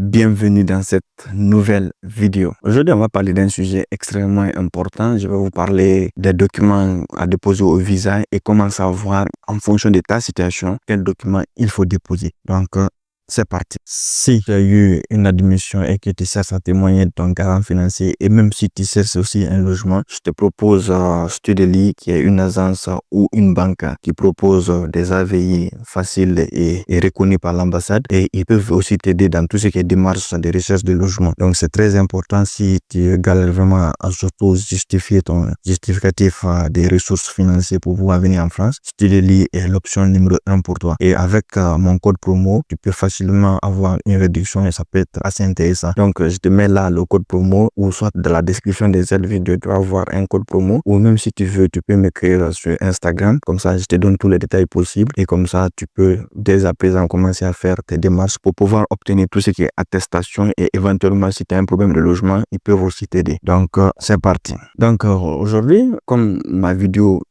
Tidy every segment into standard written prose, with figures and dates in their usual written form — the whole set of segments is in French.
Bienvenue dans cette nouvelle vidéo. Aujourd'hui, on va parler d'un sujet extrêmement important. Je vais vous parler des documents à déposer au visa et comment savoir, en fonction de ta situation, quel document il faut déposer. Donc, c'est parti. Si tu as eu une admission et que tu cherches à témoigner de ton garant financier et même si tu cherches aussi un logement, je te propose Studely, qui est une agence ou une banque qui propose des AVI faciles et reconnus par l'ambassade, et ils peuvent aussi t'aider dans tout ce qui est démarche de recherche de logement. Donc c'est très important si tu galères vraiment à surtout justifier ton justificatif des ressources financières pour pouvoir venir en France. Studely est l'option numéro 1 pour toi. Et avec mon code promo, tu peux facilement avoir une réduction et ça peut être assez intéressant. Donc je te mets là le code promo, ou soit dans la description de cette vidéo tu vas avoir un code promo, ou même si tu veux tu peux m'écrire sur Instagram, comme ça je te donne tous les détails possibles et comme ça tu peux dès à présent commencer à faire tes démarches pour pouvoir obtenir tout ce qui est attestation, et éventuellement si tu as un problème de logement ils peuvent aussi t'aider. Donc c'est parti. Donc aujourd'hui, comme mes vidéos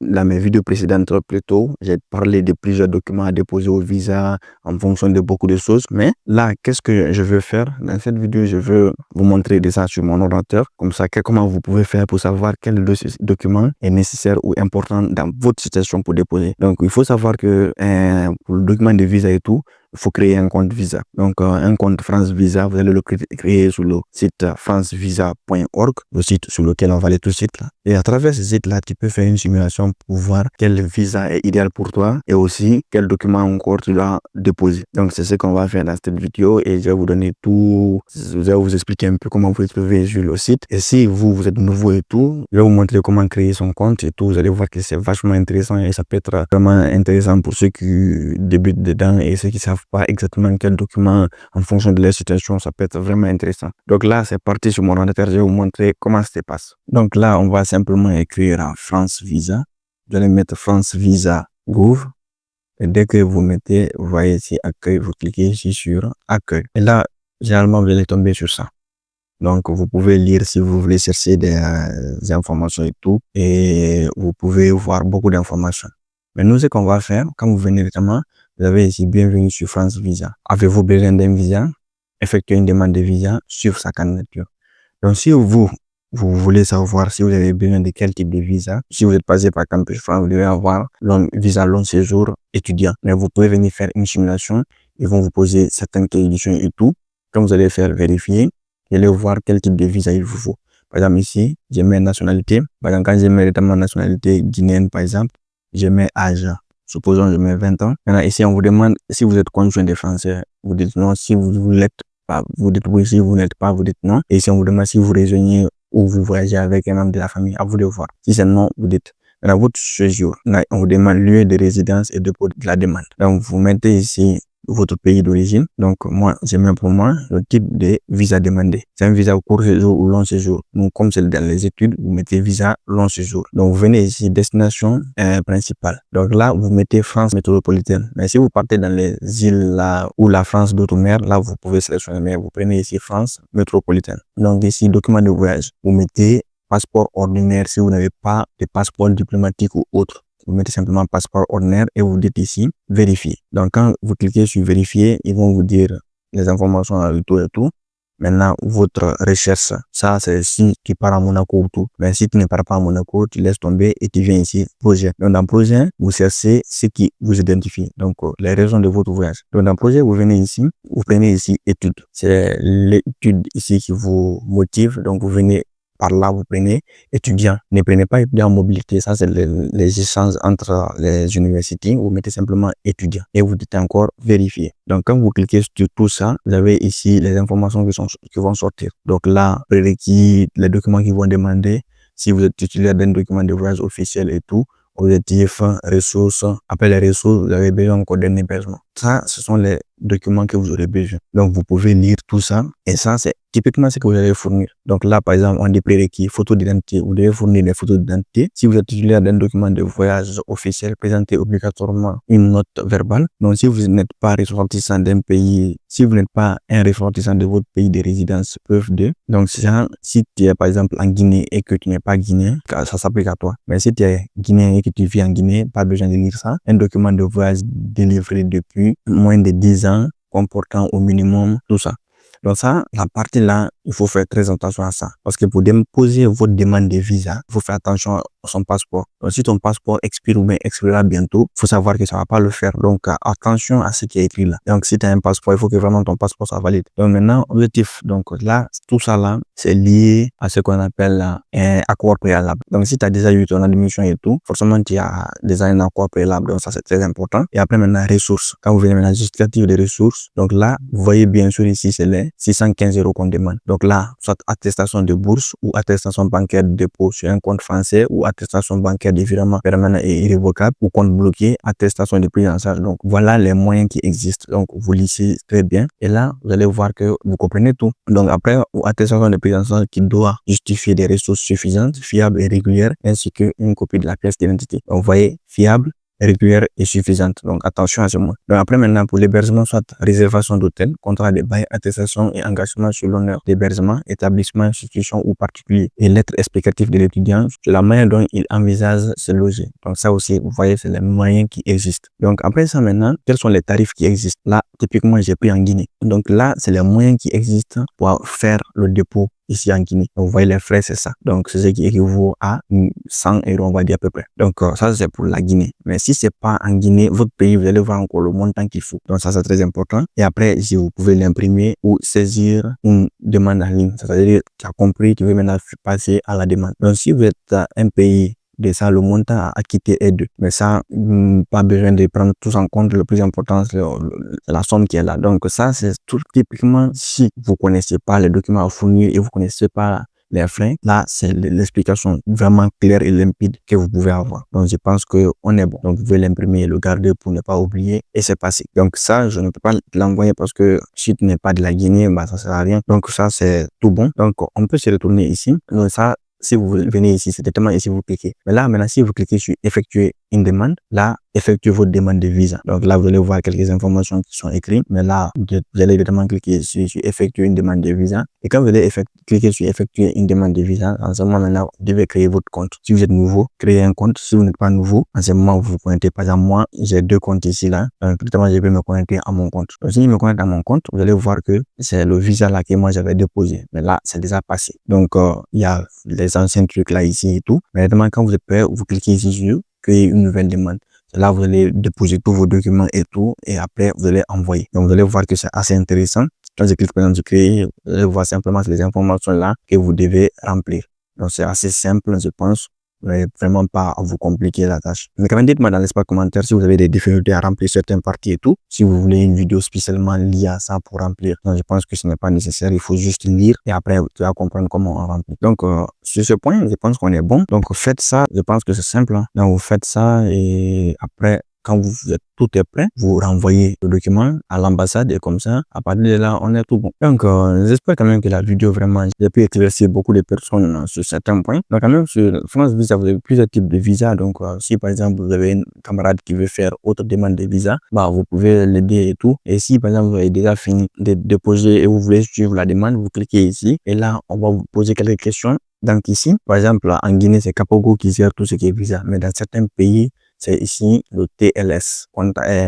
précédentes plutôt, j'ai parlé de plusieurs documents à déposer au visa en fonction de beaucoup de choses. Mais là, qu'est-ce que je veux faire? Dans cette vidéo, je veux vous montrer ça sur mon ordinateur. Comme ça, comment vous pouvez faire pour savoir quel document est nécessaire ou important dans votre situation pour déposer. Donc, il faut savoir que pour le document de visa et tout, il faut créer un compte Visa. Donc, un compte France Visa, vous allez le créer sur le site francevisa.org, le site sur lequel on va aller tout de suite là. Et à travers ce site-là, tu peux faire une simulation pour voir quel visa est idéal pour toi et aussi quel document encore tu dois déposer. Donc, c'est ce qu'on va faire dans cette vidéo et je vais vous donner tout, je vais vous expliquer un peu comment vous trouver sur le site. Et si vous êtes nouveau et tout, je vais vous montrer comment créer son compte et tout. Vous allez voir que c'est vachement intéressant et ça peut être vraiment intéressant pour ceux qui débutent dedans et ceux qui savent pas exactement quel document en fonction de leur situation. Ça peut être vraiment intéressant. Donc là, c'est parti sur mon ordinateur. Je vais vous montrer comment ça se passe. Donc là, on va simplement écrire en France Visa. Vous allez mettre France Visa Gouv. Et dès que vous mettez, vous voyez ici accueil, vous cliquez ici sur accueil. Et là, généralement, vous allez tomber sur ça. Donc, vous pouvez lire si vous voulez chercher des informations et tout. Et vous pouvez voir beaucoup d'informations. Mais nous, ce qu'on va faire, quand vous venez directement, vous avez ici bienvenue sur France Visa. Avez-vous besoin d'un visa? Effectuez une demande de visa sur sa candidature. Donc, si vous voulez savoir si vous avez besoin de quel type de visa, si vous êtes passé par Campus France, vous devez avoir visa long séjour étudiant. Mais vous pouvez venir faire une simulation. Ils vont vous poser certaines questions et tout. Quand vous allez faire vérifier, vous allez voir quel type de visa il vous faut. Par exemple, ici, je mets nationalité. Par exemple, quand je mets notamment nationalité guinéenne, par exemple, je mets âge. Supposons je mets 20 ans. Maintenant, ici, on vous demande si vous êtes conjoint des Français. Vous dites non. Si vous l'êtes pas, vous dites oui. Si vous n'êtes pas, vous dites non. Et ici, on vous demande si vous rejoignez ou vous voyagez avec un membre de la famille. À vous de voir. Si c'est non, vous dites. Maintenant, votre séjour, on vous demande lieu de résidence et dépôt de la demande. Donc, vous mettez ici votre pays d'origine. Donc, moi, j'ai mis pour moi le type de visa demandé. C'est un visa court séjour ou long séjour. Donc, comme c'est dans les études, vous mettez visa long séjour. Donc, vous venez ici, destination principale. Donc là, vous mettez France métropolitaine. Mais si vous partez dans les îles là, ou la France d'outre-mer, là, vous pouvez sélectionner. Mais vous prenez ici France métropolitaine. Donc, ici, document de voyage. Vous mettez passeport ordinaire si vous n'avez pas de passeport diplomatique ou autre. Vous mettez simplement passeport ordinaire et vous dites ici vérifier. Donc quand vous cliquez sur vérifier, ils vont vous dire les informations et tout. Maintenant, votre recherche, ça c'est si tu pars à Monaco ou tout. Mais si tu ne pars pas à Monaco, tu laisses tomber et tu viens ici, projet. Donc dans projet, vous cherchez ce qui vous identifie. Donc les raisons de votre voyage. Donc dans projet, vous venez ici, vous prenez ici études. C'est l'étude ici qui vous motive. Donc vous venez par là, vous prenez étudiant. Ne prenez pas étudiant en mobilité. Ça, c'est les échanges entre les universités. Vous mettez simplement étudiant et vous dites encore vérifier. Donc, quand vous cliquez sur tout ça, vous avez ici les informations qui vont sortir. Donc là, prérequis, les documents qui vont demander, si vous êtes titulaire d'un document de voyage officiel et tout, objectif, ressources. Après les ressources, vous avez besoin encore d'un hébergement. Ça, ce sont les documents que vous aurez besoin. Donc, vous pouvez lire tout ça. Et ça, c'est typiquement ce que vous allez fournir. Donc là, par exemple, on dit prérequis, photo d'identité. Vous devez fournir des photos d'identité. Si vous êtes titulaire d'un document de voyage officiel, présentez obligatoirement une note verbale. Donc, si vous n'êtes pas ressortissant d'un pays, si vous n'êtes pas un ressortissant de votre pays de résidence, preuve de. Donc, si tu es par exemple en Guinée et que tu n'es pas guinéen, ça s'applique à toi. Mais si tu es guinéen et que tu vis en Guinée, pas besoin de lire ça. Un document de voyage délivré depuis moins de 10 ans, comportant au minimum tout ça. Donc ça, la partie là, il faut faire très attention à ça. Parce que pour déposer votre demande de visa, il faut faire attention à son passeport. Donc si ton passeport expire ou bien expirera bientôt, il faut savoir que ça va pas le faire. Donc attention à ce qui est écrit là. Donc si tu as un passeport, il faut que vraiment ton passeport soit valide. Donc maintenant, objectif. Donc là, tout ça là, c'est lié à ce qu'on appelle un accord préalable. Donc si tu as déjà eu ton admission et tout, forcément tu as déjà un accord préalable. Donc ça c'est très important. Et après maintenant, ressources. Quand vous venez maintenant justificatif des ressources, donc là, vous voyez bien sûr ici, c'est les 615 € qu'on demande. Donc là, soit attestation de bourse ou attestation bancaire de dépôt sur un compte français ou attestation bancaire de virement permanent et irrévocable ou compte bloqué, attestation de prise en charge. Donc voilà les moyens qui existent. Donc vous lisez très bien et là, vous allez voir que vous comprenez tout. Donc après, attestation de prise en charge qui doit justifier des ressources suffisantes, fiables et régulières ainsi qu'une copie de la pièce d'identité. Donc vous voyez, fiable, régulière et suffisante. Donc, attention à ce mot. Donc, après, maintenant, pour l'hébergement, soit réservation d'hôtel, contrat de bail, attestation et engagement sur l'honneur d'hébergement, établissement, institution ou particulier et lettre explicative de l'étudiant sur la manière dont il envisage se loger. Donc, ça aussi, vous voyez, c'est les moyens qui existent. Donc, après ça, maintenant, quels sont les tarifs qui existent? Là, typiquement, j'ai pris en Guinée. Donc, là, c'est les moyens qui existent pour faire le dépôt ici en Guinée. Donc, vous voyez, les frais, c'est ça. Donc, c'est ce qui équivaut à 100 €, on va dire à peu près. Donc, ça, c'est pour la Guinée. Mais si c'est pas en Guinée, votre pays, vous allez voir encore le montant qu'il faut. Donc, ça, c'est très important. Et après, si vous pouvez l'imprimer ou saisir une demande en ligne. C'est-à-dire, tu as compris, tu veux maintenant passer à la demande. Donc, si vous êtes un pays de ça, le montant à acquitter est 2. Mais ça, pas besoin de prendre tout en compte. Le plus important, c'est la somme qui est là. Donc, ça, c'est tout typiquement si vous connaissez pas les documents à fournir et vous connaissez pas les frais. Là, c'est l'explication vraiment claire et limpide que vous pouvez avoir. Donc, je pense que on est bon. Donc, vous pouvez l'imprimer et le garder pour ne pas oublier et c'est passé. Donc, ça, je ne peux pas l'envoyer parce que si tu n'es pas de la Guinée, bah, ça sert à rien. Donc, ça, c'est tout bon. Donc, on peut se retourner ici. Donc, ça, si vous venez ici, c'est directement ici, vous cliquez. Mais là, maintenant, si vous cliquez sur effectuer une demande, là, effectuez votre demande de visa. Donc là, vous allez voir quelques informations qui sont écrites. Mais là, vous allez directement cliquer sur effectuer une demande de visa. Et quand vous allez cliquer sur effectuer une demande de visa, en ce moment, maintenant, vous devez créer votre compte. Si vous êtes nouveau, créez un compte. Si vous n'êtes pas nouveau, en ce moment, vous vous connectez. Par exemple, moi, j'ai 2 comptes ici, là. Donc, directement, je vais me connecter à mon compte. Donc, si je me connecte à mon compte, vous allez voir que c'est le visa là que moi, j'avais déposé. Mais là, c'est déjà passé. Donc, il y a les anciens trucs là, ici et tout. Mais maintenant, quand vous êtes prêt, vous cliquez ici sur créer une nouvelle demande. Là, vous allez déposer tous vos documents et tout, et après, vous allez envoyer. Donc, vous allez voir que c'est assez intéressant. Quand je clique par exemple sur créer, vous allez voir simplement les informations là que vous devez remplir. Donc, c'est assez simple, je pense. Vous n'avez vraiment pas à vous compliquer la tâche. Mais quand même, dites-moi dans l'espace commentaire si vous avez des difficultés à remplir certaines parties et tout. Si vous voulez une vidéo spécialement liée à ça pour remplir. Donc, je pense que ce n'est pas nécessaire. Il faut juste lire et après, tu vas comprendre comment on remplit. Donc, sur ce point, je pense qu'on est bon. Donc, faites ça. Je pense que c'est simple. Hein. Donc, vous faites ça et après, quand tout est prêt, vous renvoyez le document à l'ambassade et comme ça, à partir de là, on est tout bon. Donc, j'espère quand même que la vidéo vraiment, j'ai pu éclaircir beaucoup de personnes sur certains points. Donc, quand même, sur France Visa, vous avez plusieurs types de visa. Donc, si par exemple, vous avez une camarade qui veut faire autre demande de visa, bah, vous pouvez l'aider et tout. Et si par exemple, vous avez déjà fini de déposer et vous voulez suivre la demande, vous cliquez ici et là, on va vous poser quelques questions. Donc, ici, par exemple, en Guinée, c'est Capogo qui gère tout ce qui est visa. Mais dans certains pays, c'est ici le TLS,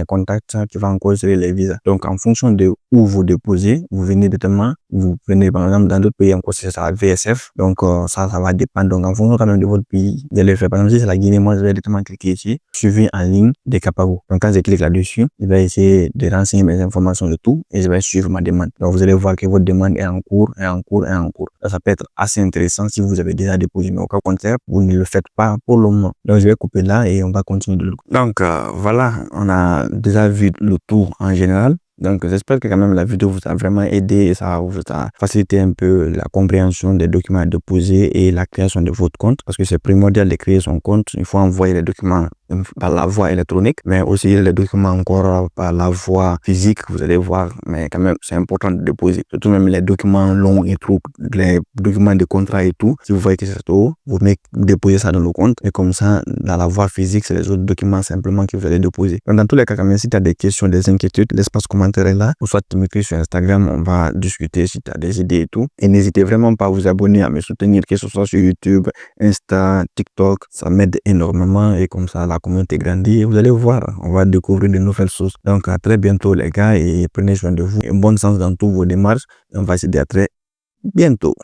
contact qui va encore gérer les visas. Donc, en fonction de où vous déposez, vous venez directement, vous venez par exemple dans d'autres pays encore, c'est ça, VSF. Donc, ça va dépendre. Donc, en fonction quand même de votre pays, vous allez faire. Par exemple, si c'est la Guinée, moi, je vais directement cliquer ici, suivi en ligne des Capago. Donc, quand je clique là-dessus, je vais essayer de renseigner mes informations de tout et je vais suivre ma demande. Donc, vous allez voir que votre demande est en cours, est en cours, est en cours. Ça peut être assez intéressant si vous avez déjà déposé, mais au cas contraire, vous ne le faites pas pour le moment. Donc, je vais couper là et on va continuer. Donc voilà, on a déjà vu le tour en général. Donc j'espère que quand même la vidéo vous a vraiment aidé et ça vous a facilité un peu la compréhension des documents à déposer et la création de votre compte parce que c'est primordial de créer son compte. Il faut envoyer les documents par la voie électronique, mais aussi les documents encore par la voie physique, vous allez voir, mais quand même c'est important de déposer, surtout même les documents longs et tout, les documents de contrat et tout. Si vous voyez que c'est trop, vous déposez ça dans le compte et comme ça, dans la voie physique, c'est les autres documents simplement que vous allez déposer. Donc, dans tous les cas, quand même, si tu as des questions, des inquiétudes, l'espace commentaire est là, ou soit tu m'écris sur Instagram, on va discuter si tu as des idées et tout. Et n'hésitez vraiment pas à vous abonner, à me soutenir, que ce soit sur YouTube, Insta, TikTok, ça m'aide énormément et comme ça, la communauté grandit et vous allez voir, on va découvrir de nouvelles choses. Donc à très bientôt les gars et prenez soin de vous. Et bonne chance dans toutes vos démarches. On va se dire à très bientôt.